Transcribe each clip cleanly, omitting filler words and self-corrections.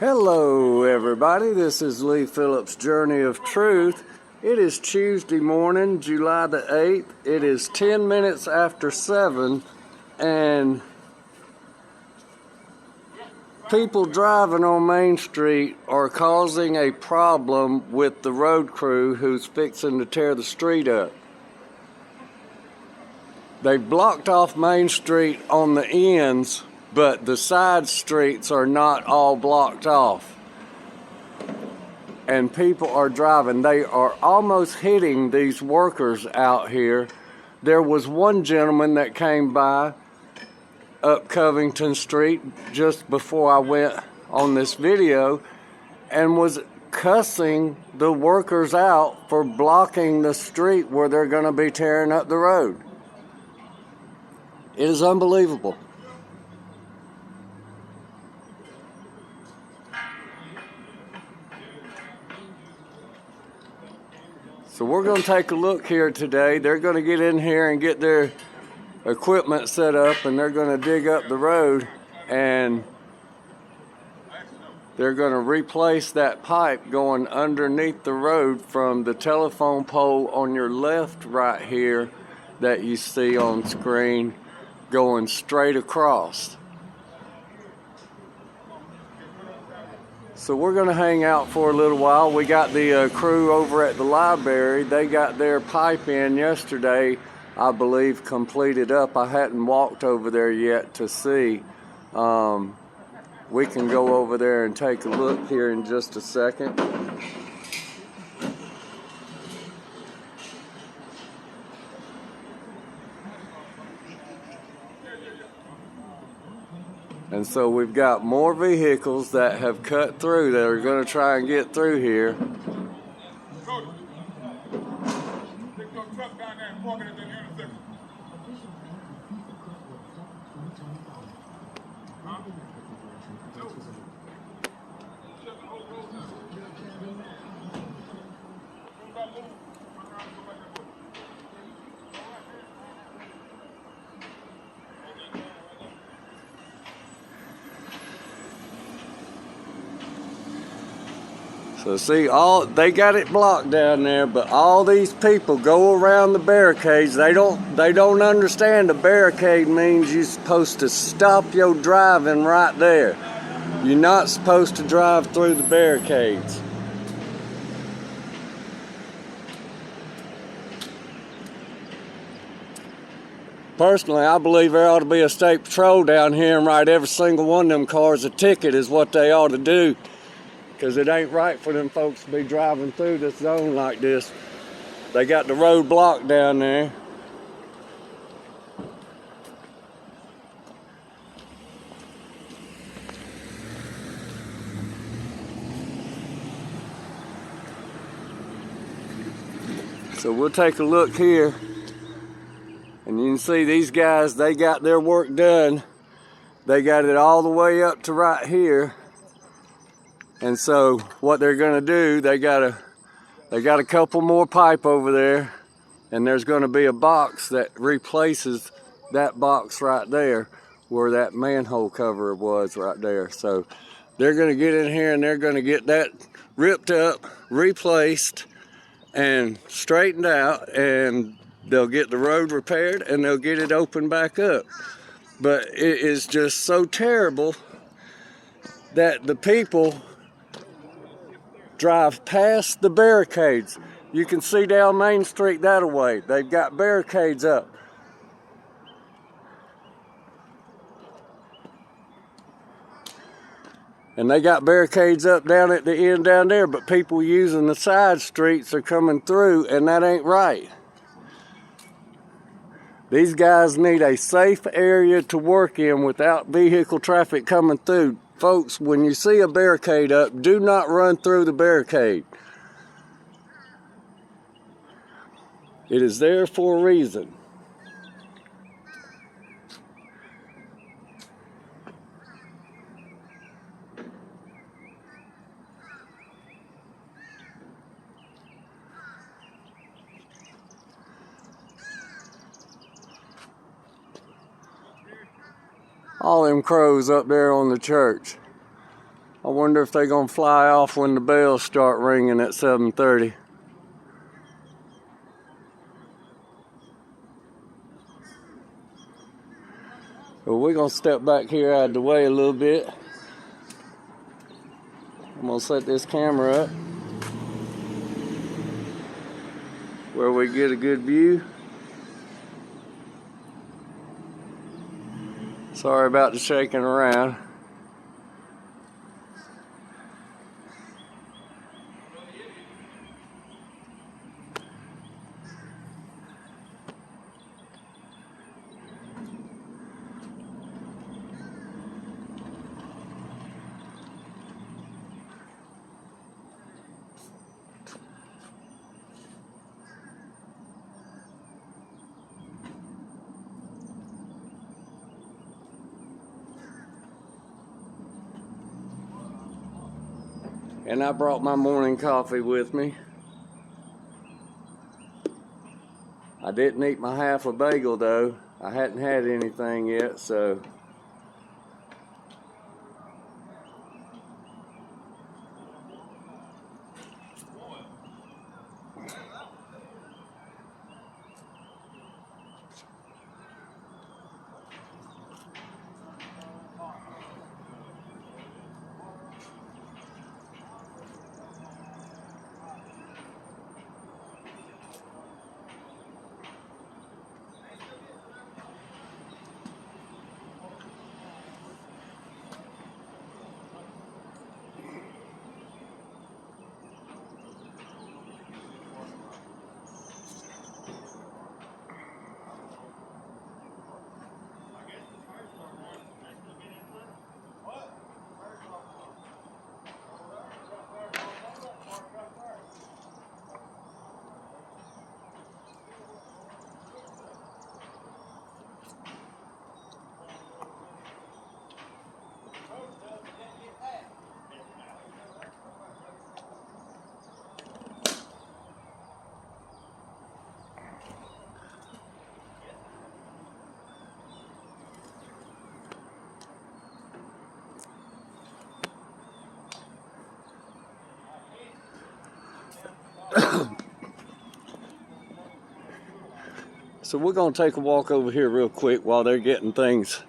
Hello everybody, this is Lee Phillips' Journey of Truth. It is Tuesday morning, July the 8th. It is 10 minutes after 7 and people driving on Main Street are causing a problem with the road crew who's fixing to tear the street up. They blocked off Main Street on the ends, but the side streets are not all blocked off. And people are driving. They are almost hitting these workers out here. There was one gentleman that came by up Covington Street just before I went on this video and was cussing the workers out for blocking the street where they're going to be tearing up the road. It is unbelievable. So we're going to take a look here today. They're going to get in here and get their equipment set up, and they're going to dig up the road, and they're going to replace that pipe going underneath the road from the telephone pole on your left right here that you see on screen going straight across. So we're going to hang out for a little while. We got the crew over at the library. They got their pipe in yesterday, I believe, completed up. I hadn't walked over there yet to see. We can go over there and take a look here in just a second. And so we've got more vehicles that have cut through that are going to try and get through here. So see, they got it blocked down there, but all these people go around the barricades. They don't understand a barricade means you're supposed to stop your driving right there. You're not supposed to drive through the barricades. Personally, I believe there ought to be a state patrol down here and write every single one of them cars a ticket is what they ought to do. Because it ain't right for them folks to be driving through this zone like this. They got the road blocked down there. So we'll take a look here. And you can see these guys, they got their work done. They got it all the way up to right here. And so what they're going to do, they got a couple more pipe over there, and there's going to be a box that replaces that box right there where that manhole cover was right there. So they're going to get in here and they're going to get that ripped up, replaced, and straightened out, and they'll get the road repaired and they'll get it opened back up. But it is just so terrible that the people drive past the barricades. You can see down Main Street that way. They've got barricades up. And they got barricades up down at the end down there, but people using the side streets are coming through, and that ain't right. These guys need a safe area to work in without vehicle traffic coming through. Folks, when you see a barricade up, do not run through the barricade. It is there for a reason. All them crows up there on the church. I wonder if they're gonna fly off when the bells start ringing at 7:30. Well, we're gonna step back here out of the way a little bit. I'm gonna set this camera up where we get a good view. Sorry about the shaking around. And I brought my morning coffee with me. I didn't eat my half a bagel though. I hadn't had anything yet, so. So we're gonna take a walk over here real quick while they're getting things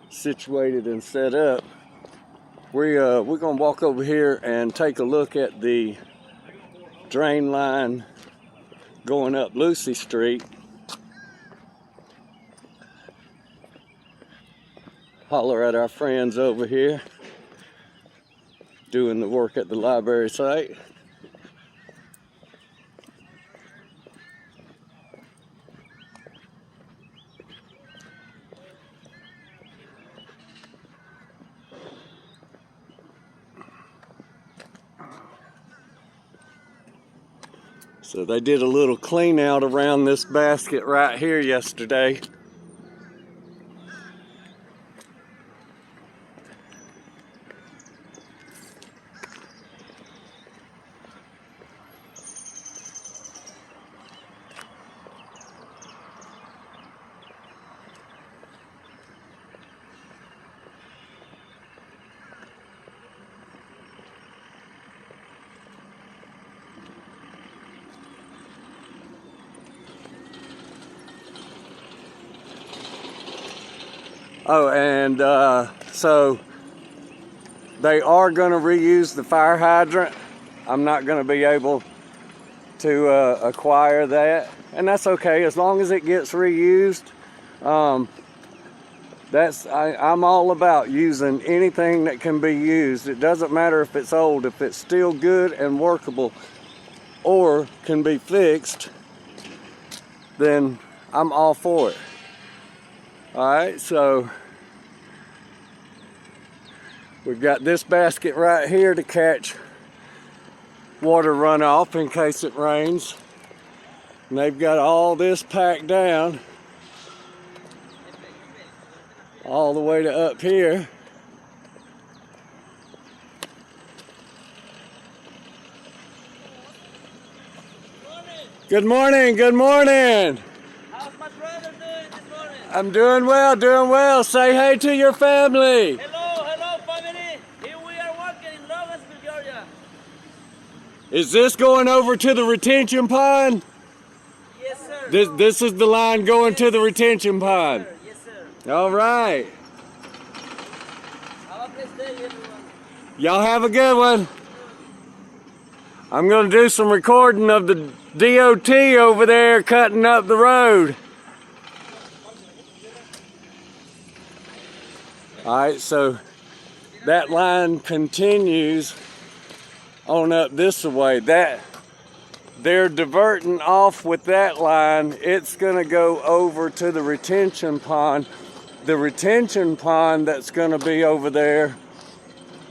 situated and set up. We're gonna walk over here and take a look at the drain line going up Lucy Street. Holler at our friends over here doing the work at the library site. So they did a little clean out around this basket right here yesterday. Oh, and so they are going to reuse the fire hydrant. I'm not going to be able to acquire that, and that's okay as long as it gets reused. I'm all about using anything that can be used. It doesn't matter if it's old, if it's still good and workable or can be fixed, then I'm all for it. Alright, so we've got this basket right here to catch water runoff in case it rains. And they've got all this packed down all the way to up here. Good morning, good morning. How's my brother doing this morning? I'm doing well, doing well. Say hey to your family. Hello, hello family. Here we are working in Yeah. Is this going over to the retention pond? Yes, sir. This is the line going to the retention pond. Yes, sir. All right. Have a blessed day, everyone. Y'all have a good one. I'm going to do some recording of the DOT over there cutting up the road. All right, so that line continues on up this way. They're diverting off with that line. It's going to go over to the retention pond. The retention pond that's going to be over there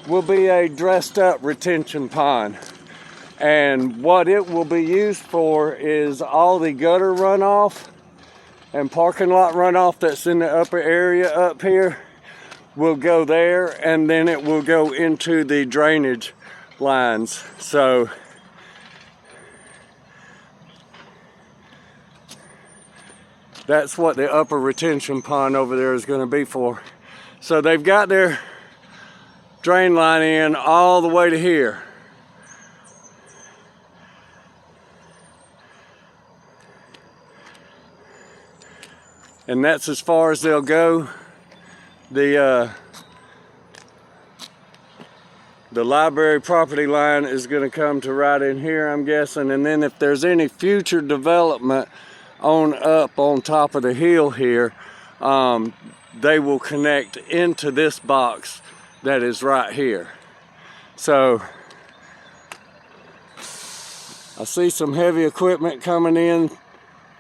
will be a dressed up retention pond. And what it will be used for is all the gutter runoff and parking lot runoff that's in the upper area up here will go there, and then it will go into the drainage lines. So that's what the upper retention pond over there is going to be for. So they've got their drain line in all the way to here. And that's as far as they'll go. The library property line is going to come to right in here, I'm guessing. And then if there's any future development on up on top of the hill here, they will connect into this box that is right here. So I see some heavy equipment coming in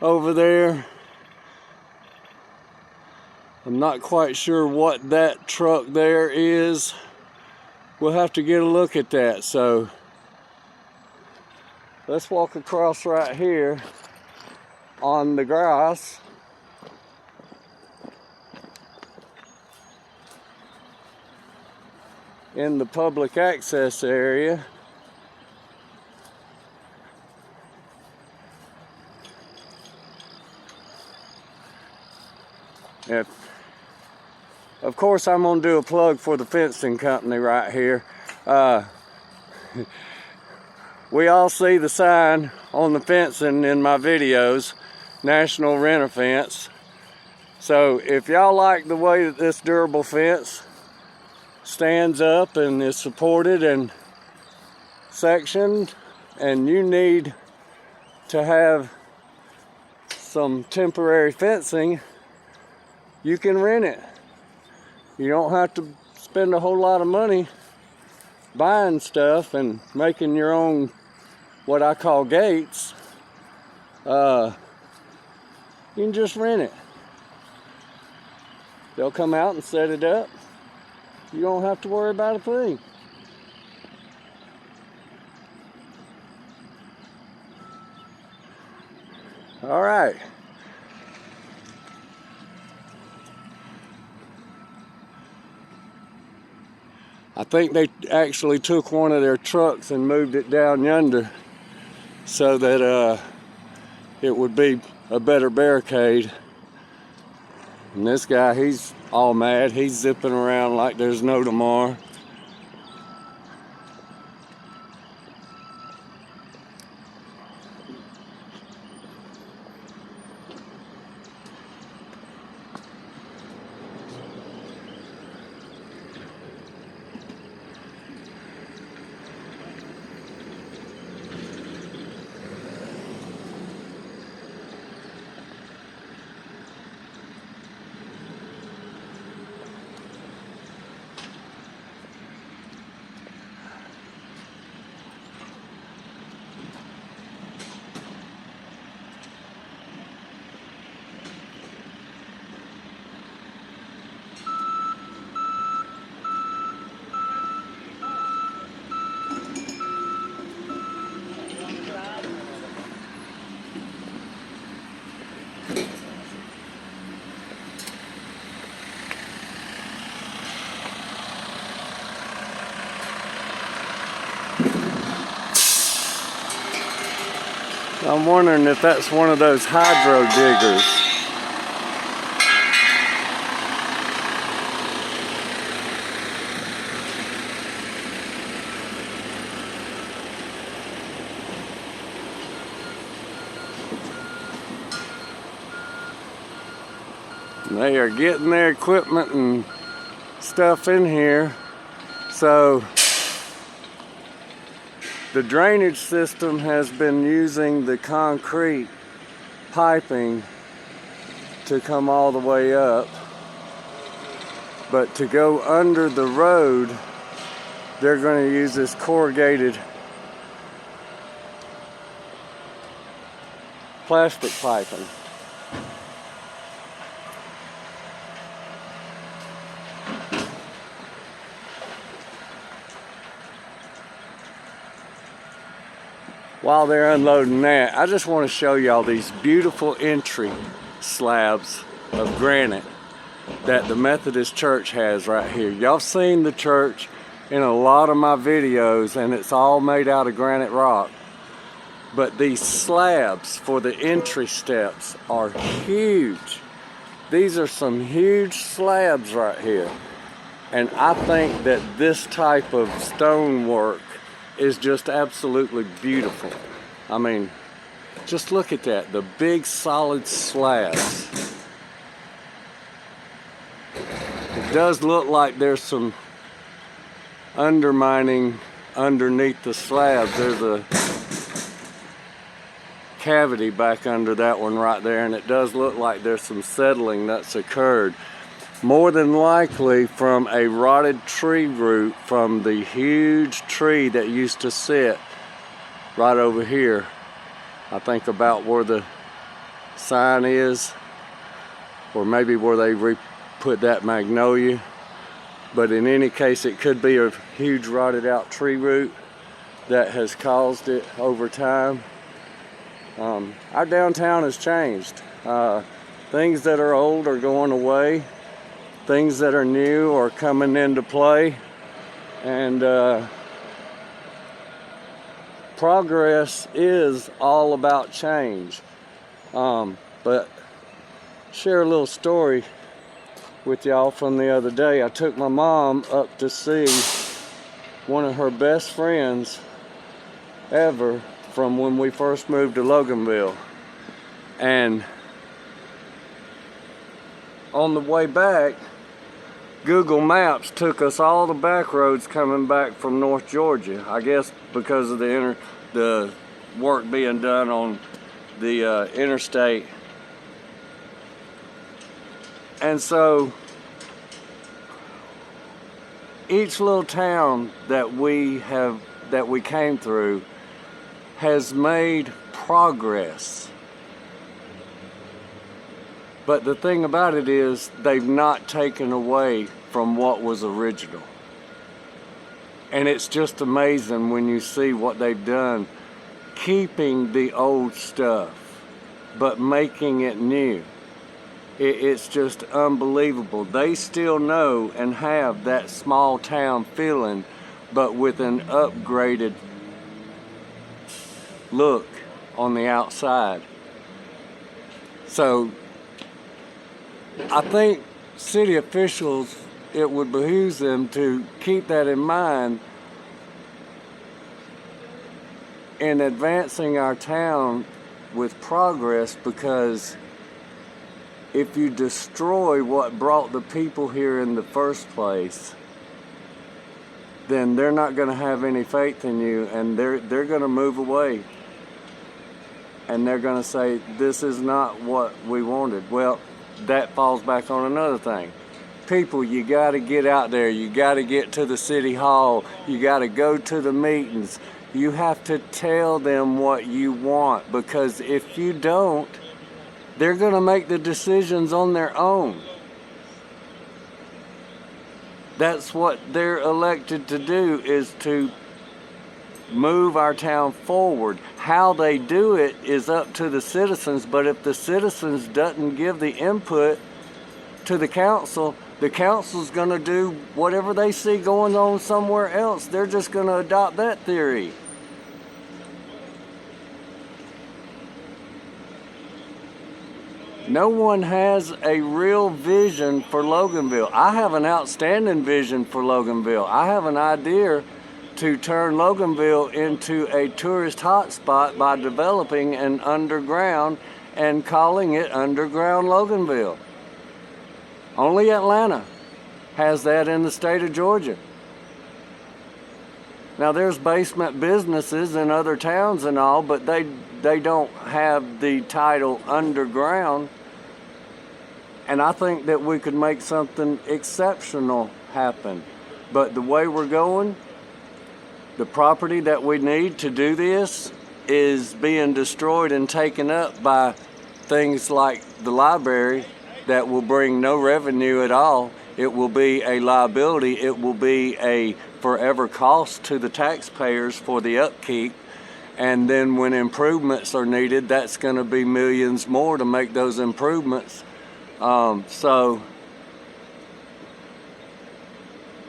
over there. I'm not quite sure what that truck there is. We'll have to get a look at that. So let's walk across right here on the grass. In the public access area. Of course, I'm going to do a plug for the fencing company right here. We all see the sign on the fencing in my videos, National Rent-A-Fence. So if y'all like the way that this durable fence stands up and is supported and sectioned, and you need to have some temporary fencing, you can rent it. You don't have to spend a whole lot of money buying stuff and making your own, what I call gates. You can just rent it. They'll come out and set it up. You don't have to worry about a thing. All right. I think they actually took one of their trucks and moved it down yonder so that it would be a better barricade. And this guy, he's all mad. He's zipping around like there's no tomorrow. I'm wondering if that's one of those hydro diggers. And they are getting their equipment and stuff in here. So the drainage system has been using the concrete piping to come all the way up. But to go under the road, they're going to use this corrugated plastic piping. While they're unloading that, I just want to show y'all these beautiful entry slabs of granite that the Methodist Church has right here. Y'all seen the church in a lot of my videos, and it's all made out of granite rock. But these slabs for the entry steps are huge. These are some huge slabs right here. And I think that this type of stonework is just absolutely beautiful. I mean, just look at that, the big solid slabs. It does look like there's some undermining underneath the slabs. There's a cavity back under that one right there, and it does look like there's some settling that's occurred. More than likely from a rotted tree root from the huge tree that used to sit right over here. I think about where the sign is, or maybe where they put that magnolia. But in any case, it could be a huge rotted out tree root that has caused it over time. Our downtown has changed. Things that are old are going away. Things that are new are coming into play. And progress is all about change. But share a little story with y'all from the other day. I took my mom up to see one of her best friends ever from when we first moved to Loganville. And on the way back, Google Maps took us all the back roads coming back from North Georgia. I guess because of the work being done on the interstate. And so each little town that we came through has made progress. But the thing about it is, they've not taken away from what was original. And it's just amazing when you see what they've done, keeping the old stuff, but making it new. It's just unbelievable. They still know and have that small town feeling, but with an upgraded look on the outside. So I think city officials, it would behoove them to keep that in mind in advancing our town with progress, because if you destroy what brought the people here in the first place, then they're not going to have any faith in you, and they're going to move away. And they're going to say, this is not what we wanted. Well, that falls back on another thing. People, you got to get out there. You got to get to the city hall. You got to go to the meetings. You have to tell them what you want, because if you don't, they're going to make the decisions on their own. That's what they're elected to do, is to move our town forward. How they do it is up to the citizens, but if the citizens doesn't give the input to the council's going to do whatever they see going on somewhere else. They're just going to adopt that theory. No one has a real vision for Loganville. I have an outstanding vision for Loganville. I have an idea to turn Loganville into a tourist hotspot by developing an underground and calling it Underground Loganville. Only Atlanta has that in the state of Georgia. Now there's basement businesses in other towns and all, but they don't have the title underground. And I think that we could make something exceptional happen. But the way we're going, the property that we need to do this is being destroyed and taken up by things like the library that will bring no revenue at all. It will be a liability. It will be a forever cost to the taxpayers for the upkeep. And then when improvements are needed, that's going to be millions more to make those improvements. So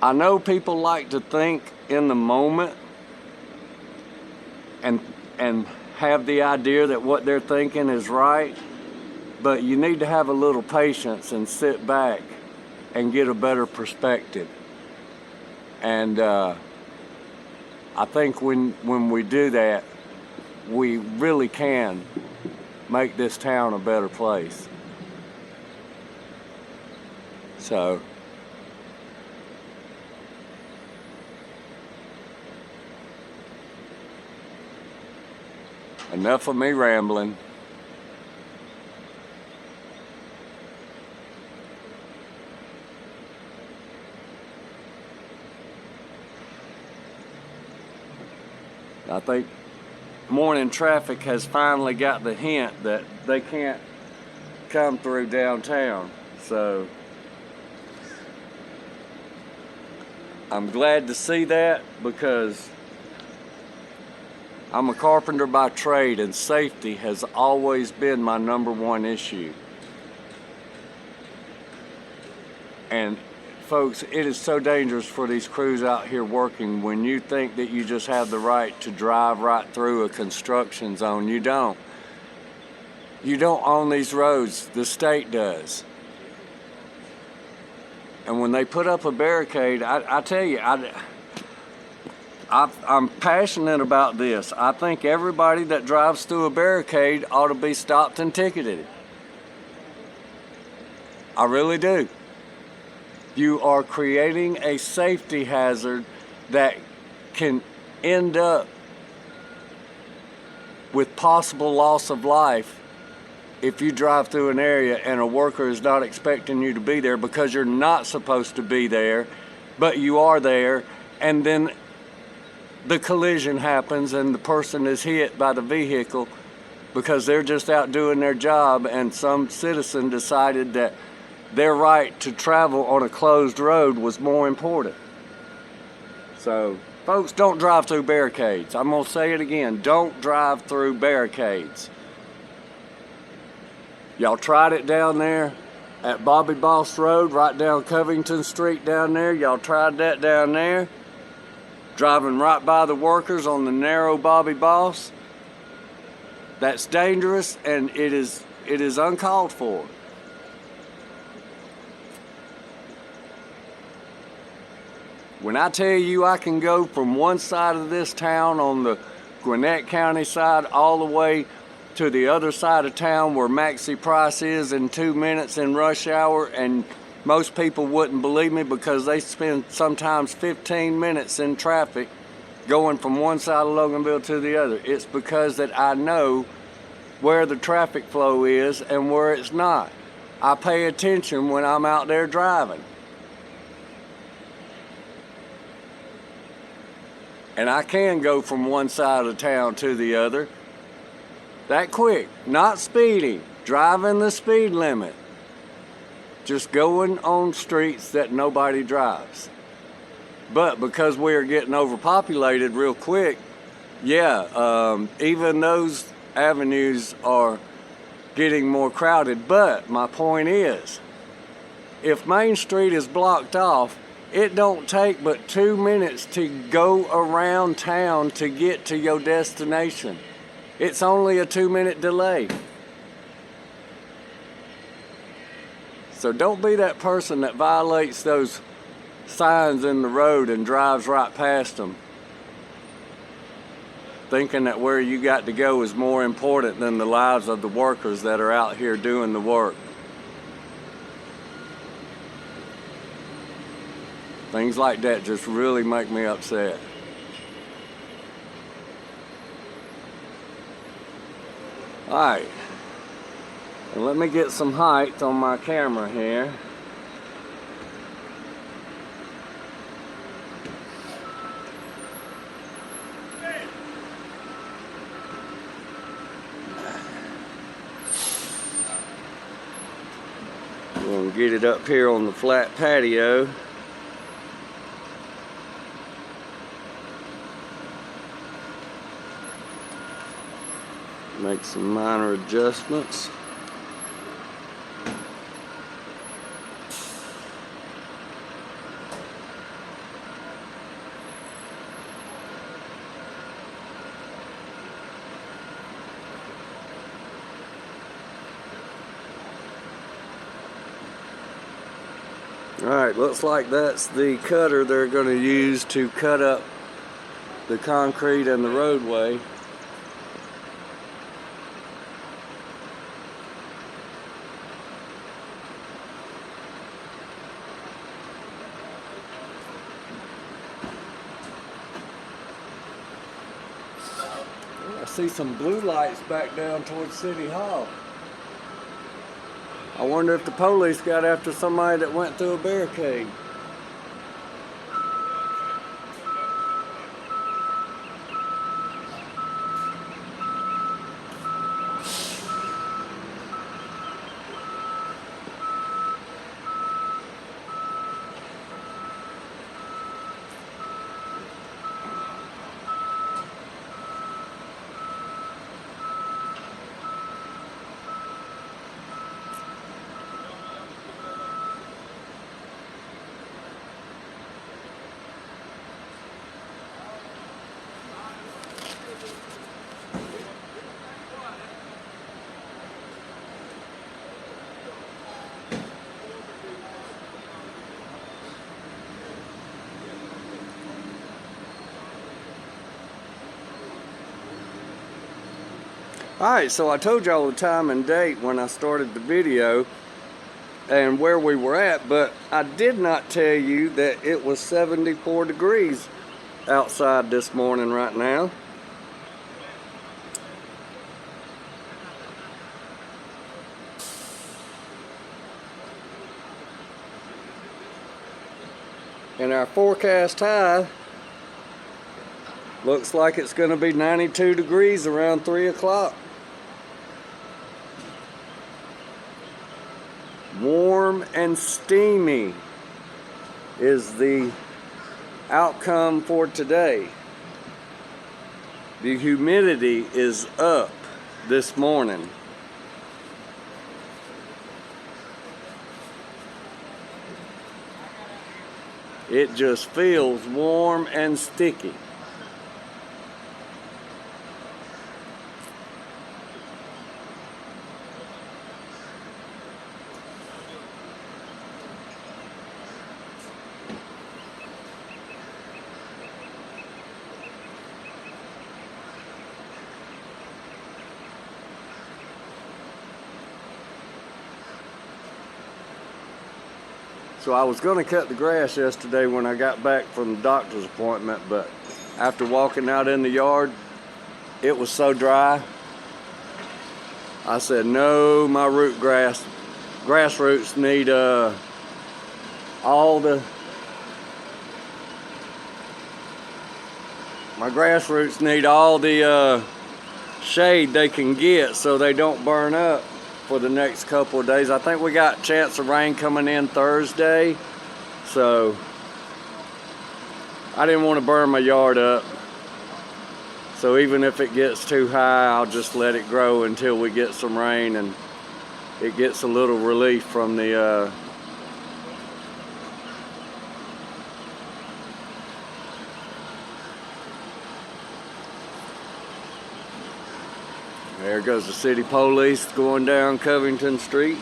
I know people like to think in the moment and have the idea that what they're thinking is right, but you need to have a little patience and sit back and get a better perspective. And I think when we do that, we really can make this town a better place. So enough of me rambling. I think morning traffic has finally got the hint that they can't come through downtown. So I'm glad to see that, because I'm a carpenter by trade and safety has always been my #1 issue. And folks, it is so dangerous for these crews out here working when you think that you just have the right to drive right through a construction zone. You don't. You don't own these roads. The state does. And when they put up a barricade, I tell you, I'm passionate about this. I think everybody that drives through a barricade ought to be stopped and ticketed. I really do. You are creating a safety hazard that can end up with possible loss of life if you drive through an area and a worker is not expecting you to be there because you're not supposed to be there, but you are there, and then the collision happens and the person is hit by the vehicle because they're just out doing their job, and some citizen decided that their right to travel on a closed road was more important. So, folks, don't drive through barricades. I'm going to say it again. Don't drive through barricades. Y'all tried it down there at Bobby Boss Road, right down Covington Street down there. Y'all tried that down there. Driving right by the workers on the narrow Bobby Boss. That's dangerous, and it is uncalled for. When I tell you I can go from one side of this town on the Gwinnett County side all the way to the other side of town where Maxi Price is in 2 minutes in rush hour, and most people wouldn't believe me because they spend sometimes 15 minutes in traffic going from one side of Loganville to the other. It's because that I know where the traffic flow is and where it's not. I pay attention when I'm out there driving. And I can go from one side of town to the other that quick, not speeding, driving the speed limit, just going on streets that nobody drives. But because we are getting overpopulated real quick, even those avenues are getting more crowded. But my point is, if Main Street is blocked off, it don't take but 2 minutes to go around town to get to your destination. It's only a 2-minute delay. So don't be that person that violates those signs in the road and drives right past them, thinking that where you got to go is more important than the lives of the workers that are out here doing the work. Things like that just really make me upset. Alright, and let me get some height on my camera here. We're going to get it up here on the flat patio. Make some minor adjustments. Alright, looks like that's the cutter they're going to use to cut up the concrete and the roadway. I see some blue lights back down towards City Hall. I wonder if the police got after somebody that went through a barricade. Alright, so I told y'all the time and date when I started the video and where we were at, but I did not tell you that it was 74 degrees outside this morning right now. And our forecast high looks like it's going to be 92 degrees around 3 o'clock. Warm and steamy is the outcome for today. The humidity is up this morning. It just feels warm and sticky. So I was going to cut the grass yesterday when I got back from the doctor's appointment, but after walking out in the yard, it was so dry. I said, no, my grass roots need my grass roots need all the shade they can get so they don't burn up for the next couple of days. I think we got a chance of rain coming in Thursday, so I didn't want to burn my yard up. So even if it gets too high, I'll just let it grow until we get some rain and it gets a little relief from the There goes the city police going down Covington Street.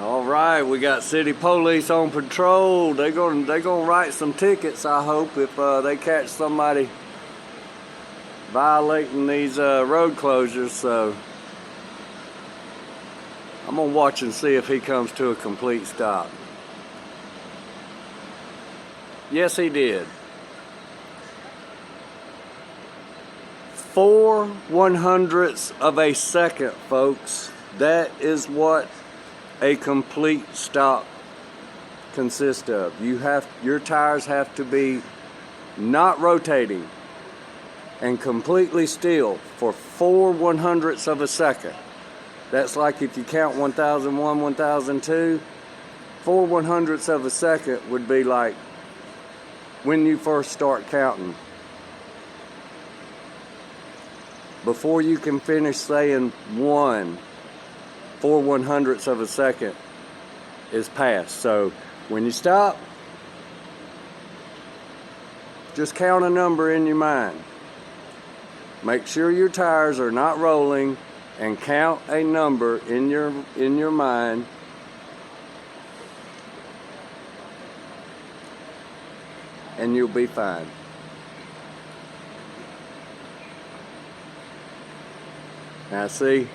All right, we got city police on patrol. They gonna write some tickets, I hope, if they catch somebody violating these road closures. So I'm gonna watch and see if he comes to a complete stop. Yes, he did. 4/100ths of a second, folks. That is what a complete stop consists of. Your tires have to be not rotating and completely still for 4/100ths of a second. That's like if you count 1001, 1002, 4/100ths of a second would be like when you first start counting. Before you can finish saying 1, 4/100ths of a second is passed. So when you stop, just count a number in your mind. Make sure your tires are not rolling and count a number in your mind. And you'll be fine. Now see,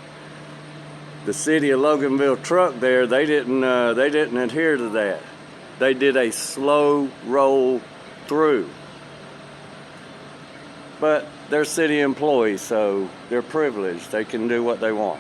the city of Loganville truck there, they didn't adhere to that. They did a slow roll through. But they're city employees, so they're privileged. They can do what they want.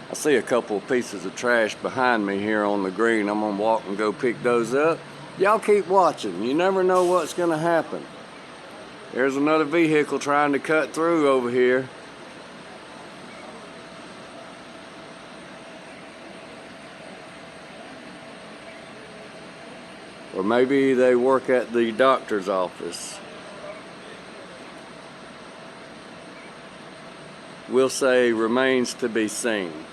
I see a couple of pieces of trash behind me here on the green. I'm gonna walk and go pick those up. Y'all keep watching. You never know what's gonna happen. There's another vehicle trying to cut through over here. Or maybe they work at the doctor's office. We'll say remains to be seen.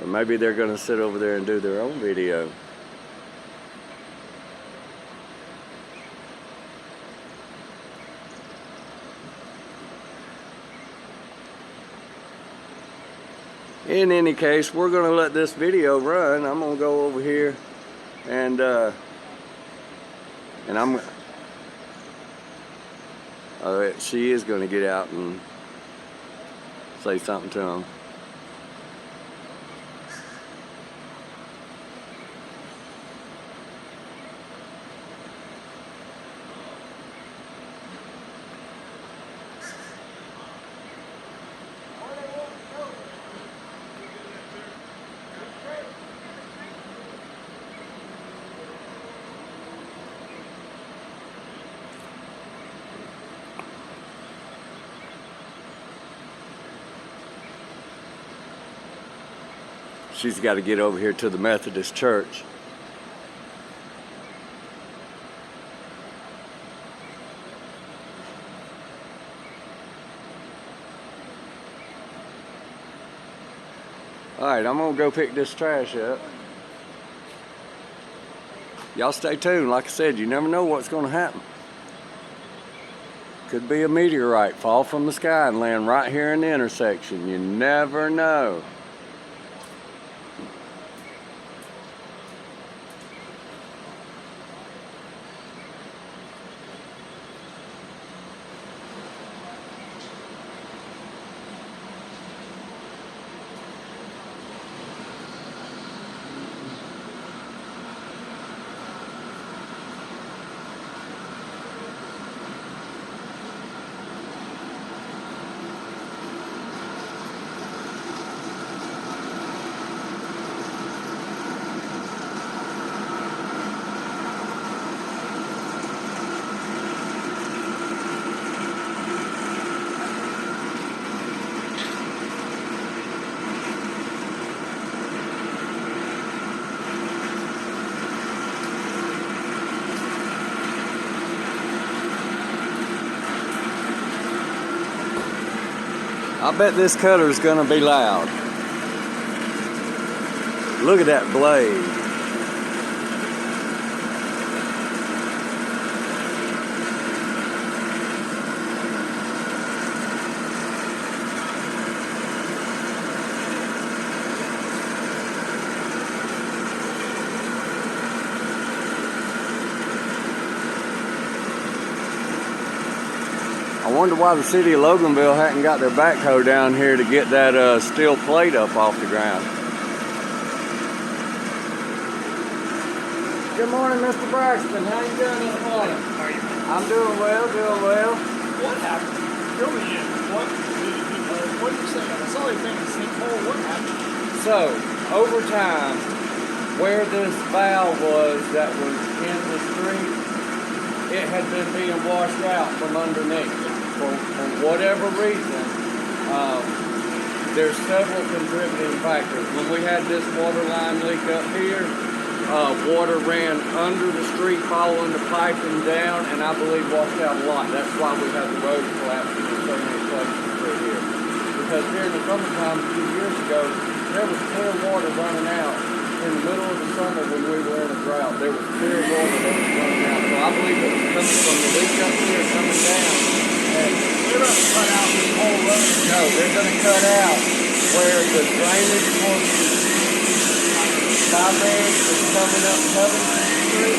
Or maybe they're going to sit over there and do their own video. In any case, we're going to let this video run. I'm going to go over here and she is going to get out and say something to him. She's got to get over here to the Methodist church. Alright, I'm going to go pick this trash up. Y'all stay tuned. Like I said, you never know what's going to happen. Could be a meteorite fall from the sky and land right here in the intersection. You never know. I bet this cutter's gonna be loud. Look at that blade. I wonder why the city of Loganville hadn't got their backhoe down here to get that steel plate up off the ground. Good morning, Mr. Braxton. How you doing this morning? How are you? I'm doing well, doing well. What happened? Fill me in. What did you say? I saw you think a sinkhole. What happened? So, over time, where this valve was that was in the street, it had been being washed out from underneath. For whatever reason, there's several contributing factors. When we had this water line leak up here, water ran under the street following the piping down, and I believe washed out a lot. That's why we had the road collapsing in so many places through here. Because here in the summertime a few years ago, there was clear water running out. In the middle of the summer when we were in a drought, there was clear water that was running out. So I believe it was coming from the leak up here, coming down. And They're about to cut out this whole road. no, they're going to cut out where the drainage for the Skyberg is coming up Covington Street.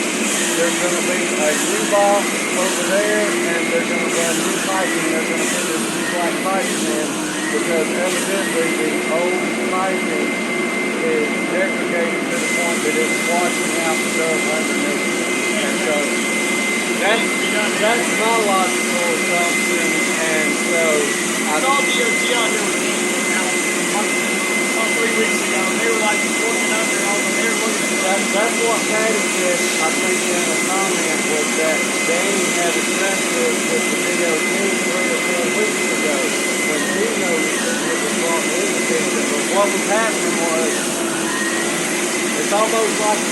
There's going to be a new box over there, and they're going to run new piping. They're going to put this new black piping in because evidently the old piping is degrading to the point that it's washing out the stuff underneath. And so that's my logical assumption. And so I saw DOT out here with me about 3 weeks ago. They were like looking under all the they were looking at that's what Patty said, I think, in a comment, was that Danny had addressed this with the DOT 3 or 4 weeks ago when he noticed that it was brought in the picture. But what was happening was, it's almost like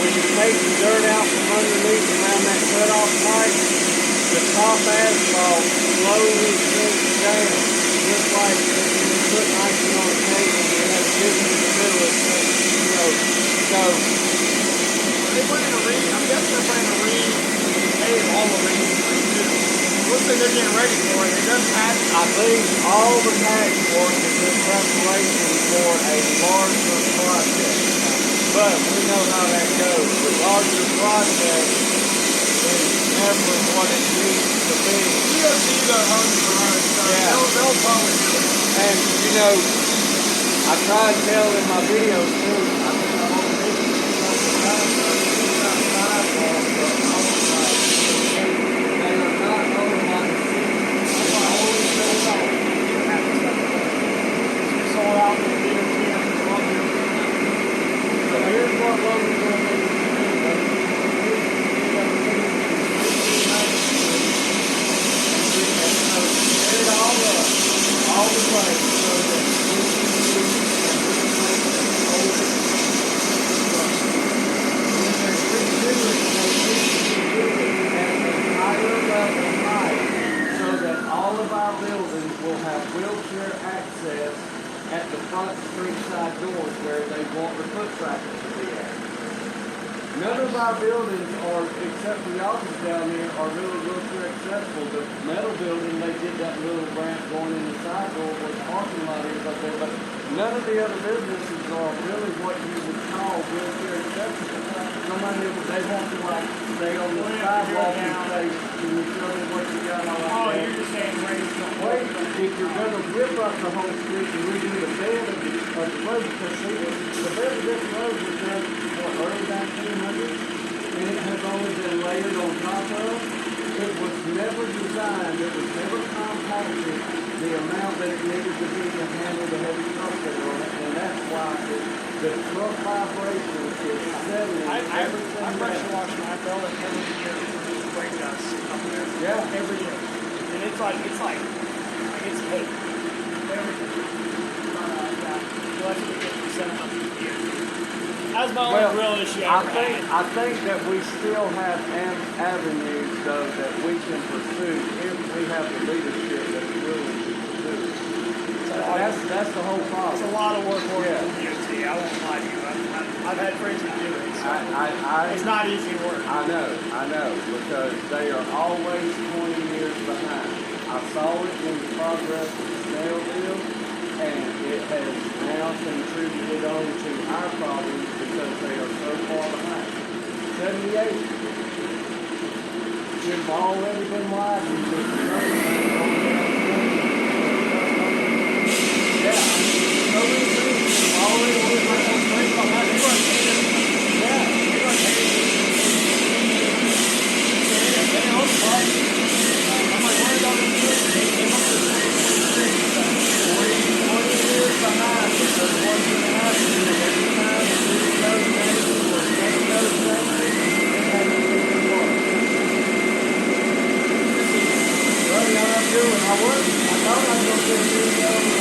when you take the dirt out from underneath around that cutoff pipe, the top asphalt slowly sinks down, just like if you put icing on a cake and you have chicken in the middle of it, you know. So they put in a ring. I'm guessing they're putting a ring. Hey, all the rings. Looks like they're getting ready for it. It doesn't have. I think all the patchwork is in preparation for a larger project. But we know how that goes. The larger project is never what it needs to be. DOT got hungry for us, so Yeah. they'll probably do it. And you know, I try to tell in my videos too, I think I'm on this sidewalk, but almost like they are not over like Sold out with DOT. so here's what Logan's going to do. All the way so that so that all of our buildings will have wheelchair access at the front street side doors where they want the foot traffic to be at. None of our buildings are, except for y'all's down here, are really wheelchair accessible. The metal building, they did that little ramp going in the side door where the parking lot is up there, but none of the other businesses are really what you would call wheelchair accessible. Somebody, they want to like stay on the sidewalk and say, can you show me what you got on Oh, that? you're just saying raise the Wait, if you're going to rip up the whole street and redo the bed of the road, because see, the bed of this road was done early 1900s, and it has only been layered on top of. It was never designed, it was never compacted the amount that it needed to be to handle the heavy truck that are on it, and that's why the truck vibration is settling everything I pressure down. wash my building every year for this brake dust up there. Yeah. Every year. And it's like it's cake. Everything. Yeah. So that's what we get for 700 a year. That's my only real issue I ever had. I think that we still have avenues, though, that we can pursue if we have the leadership that's willing to pursue. that's the whole It's a problem. lot of work working Yeah. with DOT. I won't lie to you. I've had friends who do it. So it's I not easy work. know, because they are always 20 years behind. I saw it in the progress of Snellville, and it has now contributed on to our problems because they are so far behind. 78 should have already been widened. Yeah, so many things should have already been widened. I thought I was going to do